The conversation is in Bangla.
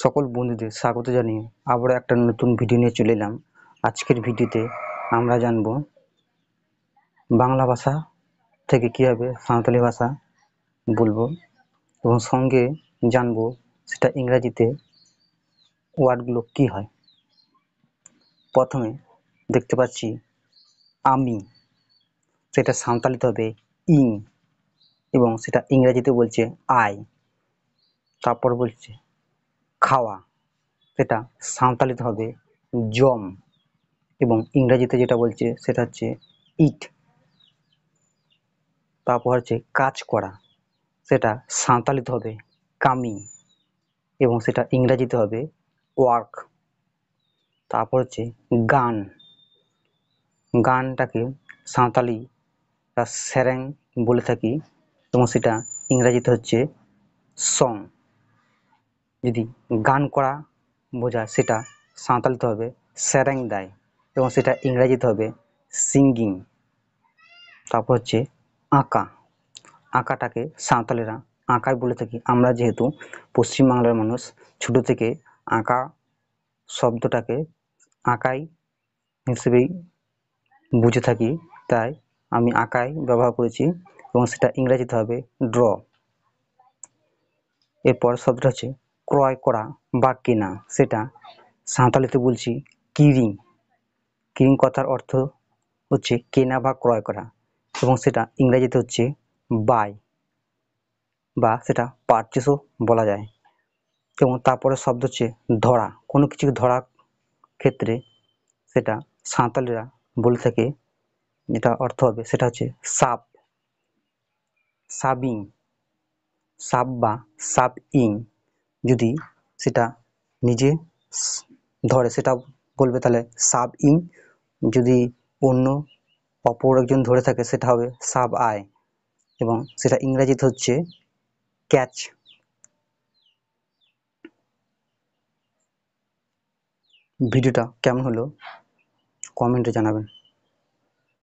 সকল বন্ধুদের স্বাগত জানিয়ে আবারও একটা নতুন ভিডিও নিয়ে চলে এলাম। আজকের ভিডিওতে আমরা জানব বাংলা ভাষা থেকে কীভাবে সাঁওতালি ভাষা বলবো এবং সঙ্গে জানবো সেটা ইংরাজিতে ওয়ার্ডগুলো কী হয়। প্রথমে দেখতে পাচ্ছি আমি, সেটা সাঁওতালিতে হবে ইং এবং সেটা ইংরাজিতে বলছে আই। তারপর বলছে খাওয়া, সেটা সাঁওতালিতে হবে জম এবং ইংরাজিতে যেটা বলছে সেটা হচ্ছে ইট। তারপর হচ্ছে কাজ করা, সেটা সাঁওতালিতে হবে কামি এবং সেটা ইংরাজিতে হবে ওয়ার্ক। তারপর হচ্ছে গান, গানটাকে সাঁওতালি বা সেরেং বলে থাকি এবং সেটা ইংরাজিতে হচ্ছে সং। যদি গান করা বোঝায় সেটা সাঁওতালিতে হবে সেরেং দায় এবং সেটা ইংরাজিতে হবে সিঙ্গিং। তারপর হচ্ছে আঁকা, আঁকাটাকে সাঁওতালিরা আঁকাই বলে থাকি। আমরা যেহেতু পশ্চিমবাংলার মানুষ, ছোটো থেকে আঁকা শব্দটাকে আঁকাই হিসেবেই বুঝে থাকি, তাই আমি আঁকাই ব্যবহার করেছি এবং সেটা ইংরাজিতে হবে ড্র। এরপর শব্দটা হচ্ছে ক্রয় করা বা কেনা, সেটা সাঁওতালিতে বলছি কিরিং। কিরিং কথার অর্থ হচ্ছে কেনা বা ক্রয় করা এবং সেটা ইংরাজিতে হচ্ছে বাই বা সেটা পারচেসও বলা যায়। এবং তারপরে শব্দ হচ্ছে ধরা, কোনো কিছু ধরার ক্ষেত্রে সেটা সাঁওতালিরা বলে থাকে, যেটা অর্থ হবে সেটা হচ্ছে সাপ, সাবিং, সাপ বা সাপ ইং। যদি সেটা নিজে ধরে সেটা বলবে তাহলে সাব ইং, যদি অন্য অপর একজন ধরে থাকে সেটা হবে সাব আই এবং সেটা ইংরাজিতে হচ্ছে ক্যাচ। ভিডিওটা কেমন হলো কমেন্টে জানাবেন।